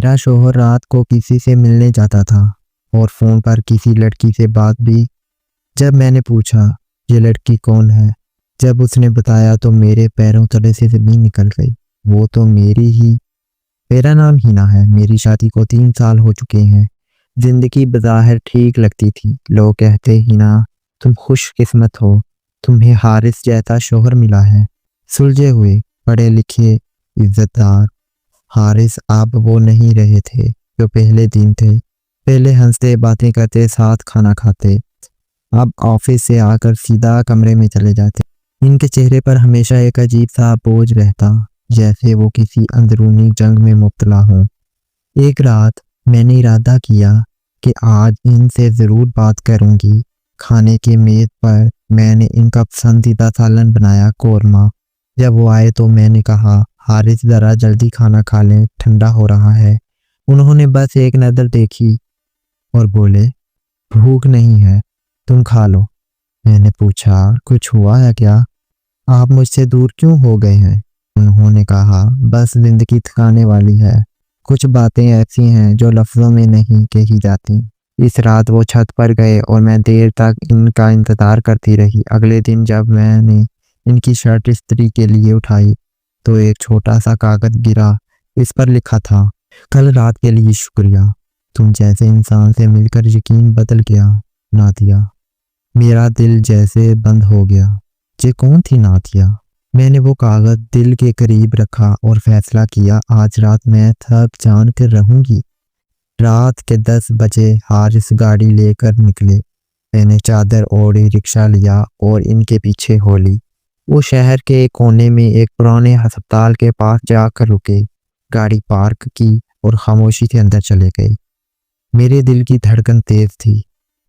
میرا شوہر رات کو کسی سے ملنے جاتا تھا اور فون پر کسی لڑکی سے بات بھی۔ جب میں نے پوچھا یہ لڑکی کون ہے، جب اس نے بتایا تو میرے پیروں تلے سے زمین نکل گئی۔ وہ تو میرا نام ہینا ہے۔ میری شادی کو 3 سال ہو چکے ہیں۔ زندگی بظاہر ٹھیک لگتی تھی۔ لوگ کہتے ہینا تم خوش قسمت ہو، تمہیں حارث جیسا شوہر ملا ہے، سلجھے ہوئے، پڑھے لکھے، عزت دار۔ حارث اب وہ نہیں رہے تھے جو پہلے دن تھے۔ پہلے ہنستے، باتیں کرتے، ساتھ کھانا کھاتے، اب آفس سے آ کر سیدھا کمرے میں چلے جاتے۔ ان کے چہرے پر ہمیشہ ایک عجیب سا بوجھ رہتا، جیسے وہ کسی اندرونی جنگ میں مبتلا ہوں۔ ایک رات میں نے ارادہ کیا کہ آج ان سے ضرور بات کروں گی۔ کھانے کی میز پر میں نے ان کا پسندیدہ سالن بنایا، قورمہ۔ جب وہ آئے تو میں نے کہا حارث ذرا جلدی کھانا کھا لیں، ٹھنڈا ہو رہا ہے۔ انہوں نے بس ایک نظر دیکھی اور بولے بھوک نہیں ہے، تم کھا لو۔ میں نے پوچھا کچھ ہوا ہے کیا؟ آپ مجھ سے دور کیوں ہو گئے ہیں؟ انہوں نے کہا بس زندگی تھکانے والی ہے، کچھ باتیں ایسی ہیں جو لفظوں میں نہیں کہی جاتی۔ اس رات وہ چھت پر گئے اور میں دیر تک ان کا انتظار کرتی رہی۔ اگلے دن جب میں نے ان کی شرٹ استری کے لیے اٹھائی تو ایک چھوٹا سا کاغذ گرا۔ اس پر لکھا تھا کل رات کے لیے شکریہ، تم جیسے انسان سے مل کر یقین بدل گیا نادیہ۔ میرا دل جیسے بند ہو گیا۔ یہ کون تھی نادیہ؟ میں نے وہ کاغذ دل کے قریب رکھا اور فیصلہ کیا آج رات میں تھک جان کر رہوں گی۔ رات کے 10 بجے حارث گاڑی لے کر نکلے۔ میں نے چادر اوڑھی، رکشہ لیا اور ان کے پیچھے ہو لی۔ وہ شہر کے ایک کونے میں ایک پرانے ہسپتال کے پاس جا کر رکے، گاڑی پارک کی اور خاموشی سے اندر چلے گئے۔ میرے دل کی دھڑکن تیز تھی۔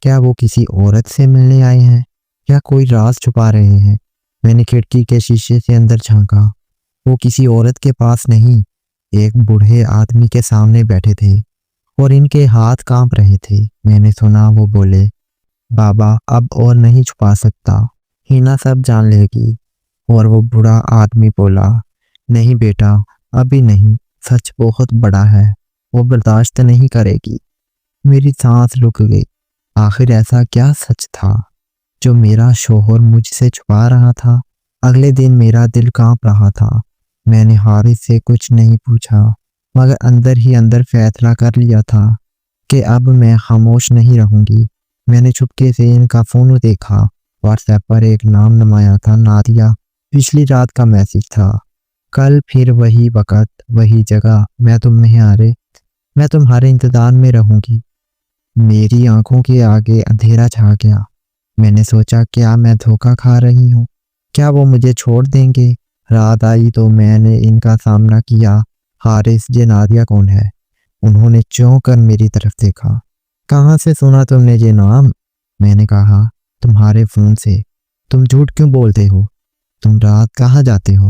کیا وہ کسی عورت سے ملنے آئے ہیں یا کوئی راز چھپا رہے ہیں؟ میں نے کھڑکی کے شیشے سے اندر جھانکا۔ وہ کسی عورت کے پاس نہیں، ایک بوڑھے آدمی کے سامنے بیٹھے تھے اور ان کے ہاتھ کانپ رہے تھے۔ میں نے سنا وہ بولے بابا اب اور نہیں چھپا سکتا، ہینا سب جان لے گی۔ اور وہ بوڑھا آدمی بولا نہیں بیٹا ابھی نہیں، سچ بہت بڑا ہے، وہ برداشت نہیں کرے گی۔ میری سانس رک گئی۔ آخر ایسا کیا سچ تھا جو میرا شوہر مجھ سے چھپا رہا تھا؟ اگلے دن میرا دل کانپ رہا تھا۔ میں نے حارث سے کچھ نہیں پوچھا، مگر اندر ہی اندر فیصلہ کر لیا تھا کہ اب میں خاموش نہیں رہوں گی۔ میں نے چھپکے سے ان کا فون دیکھا۔ واٹس ایپ پر ایک نام نمایاں تھا، نادیہ۔ پچھلی رات کا میسج تھا، کل پھر وہی وقت وہی جگہ، میں تمہارے انتظار میں رہوں گی۔ میری آنکھوں کے آگے اندھیرا چھا گیا۔ میں نے سوچا کیا میں دھوکہ کھا رہی ہوں؟ کیا وہ مجھے چھوڑ دیں گے؟ رات آئی تو میں نے ان کا سامنا کیا۔ حارث یہ نادیہ کون ہے؟ انہوں نے چونک کر میری طرف دیکھا۔ کہاں سے سنا تم نے یہ نام؟ میں نے کہا تمہارے فون سے۔ تم جھوٹ کیوں بولتے ہو؟ تم رات کہاں جاتے ہو؟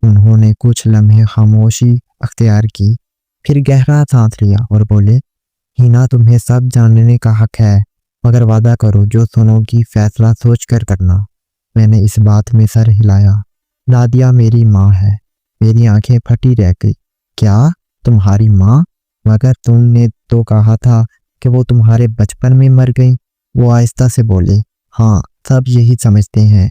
انہوں نے کچھ لمحے خاموشی اختیار کی، پھر گہرا سانس لیا اور بولے ہینا تمہیں سب جاننے کا حق ہے، مگر وعدہ کرو جو سنو گی فیصلہ سوچ کر کرنا۔ میں نے اس بات میں سر ہلایا۔ نادیہ میری ماں ہے۔ میری آنکھیں پھٹی رہ گئی۔ کیا تمہاری ماں؟ مگر تم نے تو کہا تھا کہ وہ تمہارے بچپن میں مر گئی۔ وہ آہستہ سے بولے ہاں سب یہی سمجھتے ہیں،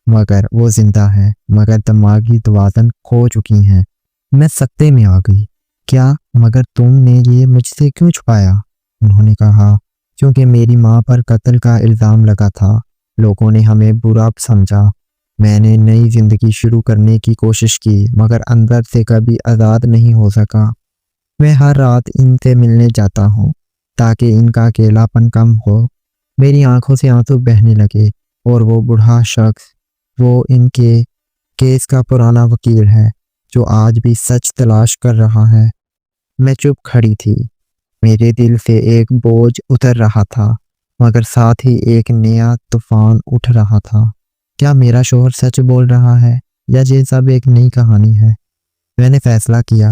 مگر وہ زندہ ہے، مگر دماغی توازن کھو چکی ہیں۔ میں سکتے میں آ گئی۔ کیا مگر تم نے یہ مجھ سے کیوں چھپایا؟ انہوں نے کہا کیونکہ میری ماں پر قتل کا الزام لگا تھا، لوگوں نے ہمیں برا سمجھا۔ میں نے نئی زندگی شروع کرنے کی کوشش کی، مگر اندر سے کبھی آزاد نہیں ہو سکا۔ میں ہر رات ان سے ملنے جاتا ہوں تاکہ ان کا اکیلا پن کم ہو۔ میری آنکھوں سے آنسو بہنے لگے۔ اور وہ بوڑھا شخص، وہ ان کے کیس کا پرانا وکیل ہے جو آج بھی سچ تلاش کر رہا ہے۔ میں چپ کھڑی تھی۔ میرے دل سے ایک بوجھ اتر رہا تھا، مگر ساتھ ہی ایک نیا طوفان اٹھ رہا تھا۔ کیا میرا شوہر سچ بول رہا ہے یا یہ سب ایک نئی کہانی ہے؟ میں نے فیصلہ کیا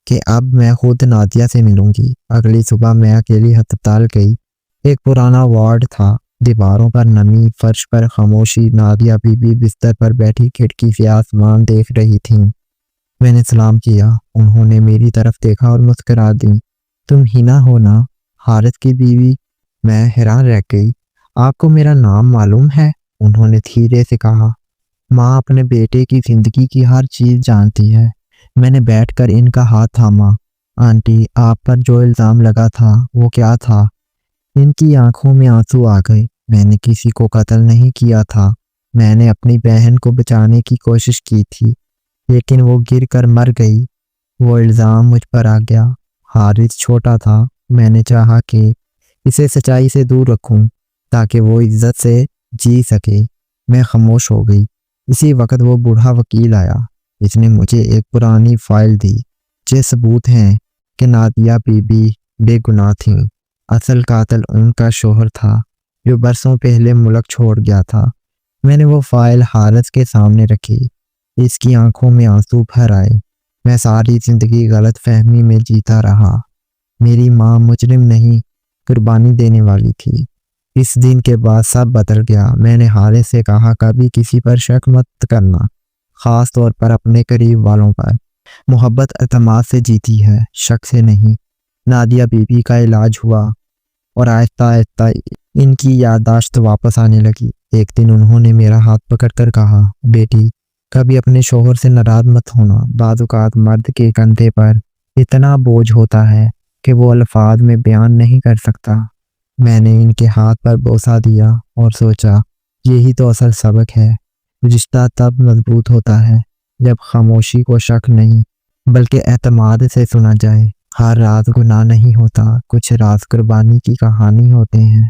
کہ اب میں خود نادیہ سے ملوں گی۔ اگلی صبح میں اکیلی ہسپتال گئی۔ ایک پرانا وارڈ تھا، دیواروں پر نمی، فرش پر خاموشی۔ نادیہ بی بی بستر پر بیٹھی کھڑکی سے آسمان دیکھ رہی تھیں۔ میں نے سلام کیا۔ انہوں نے میری طرف دیکھا اور مسکرا دی۔ تم ہینا ہو نا، حارث کی بیوی؟ میں حیران رہ گئی۔ آپ کو میرا نام معلوم ہے؟ انہوں نے دھیرے سے کہا۔ ماں اپنے بیٹے کی زندگی کی ہر چیز جانتی ہے۔ میں نے بیٹھ کر ان کا ہاتھ تھاما۔ آنٹی، آپ پر جو الزام لگا تھا وہ کیا تھا؟ ان کی آنکھوں میں آنسو آ گئے۔ میں نے کسی کو قتل نہیں کیا تھا۔ میں نے اپنی بہن کو بچانے کی کوشش کی تھی، لیکن وہ گر کر مر گئی۔ وہ الزام مجھ پر آ گیا۔ حارث چھوٹا تھا۔ میں نے چاہا کہ اسے سچائی سے دور رکھوں تاکہ وہ عزت سے جی سکے۔ میں خاموش ہو گئی۔ اسی وقت وہ بوڑھا وکیل آیا۔ اس نے مجھے ایک پرانی فائل دی، جو ثبوت ہیں کہ نادیہ بی بی بے گناہ تھیں۔ اصل قاتل ان کا شوہر تھا، جو برسوں پہلے ملک چھوڑ گیا تھا۔ میں نے وہ فائل حارث کے سامنے رکھی۔ اس کی آنکھوں میں آنسو بھر آئے۔ میں ساری زندگی غلط فہمی میں جیتا رہا۔ میری ماں مجرم نہیں، قربانی دینے والی تھی۔ اس دن کے بعد سب بدل گیا۔ میں نے حارث سے کہا، کبھی کسی پر شک مت کرنا، خاص طور پر اپنے قریب والوں پر۔ محبت اعتماد سے جیتی ہے، شک سے نہیں۔ نادیہ بی بی کا علاج ہوا اور آہستہ آہستہ ان کی یادداشت واپس آنے لگی۔ ایک دن انہوں نے میرا ہاتھ پکڑ کر کہا، بیٹی، کبھی اپنے شوہر سے ناراض مت ہونا۔ بعض اوقات مرد کے کندھے پر اتنا بوجھ ہوتا ہے کہ وہ الفاظ میں بیان نہیں کر سکتا۔ میں نے ان کے ہاتھ پر بوسہ دیا اور سوچا، یہی تو اصل سبق ہے۔ رشتہ تب مضبوط ہوتا ہے جب خاموشی کو شک نہیں بلکہ اعتماد سے سنا جائے۔ ہر راز گناہ نہیں ہوتا، کچھ راز قربانی کی کہانی ہوتے ہیں۔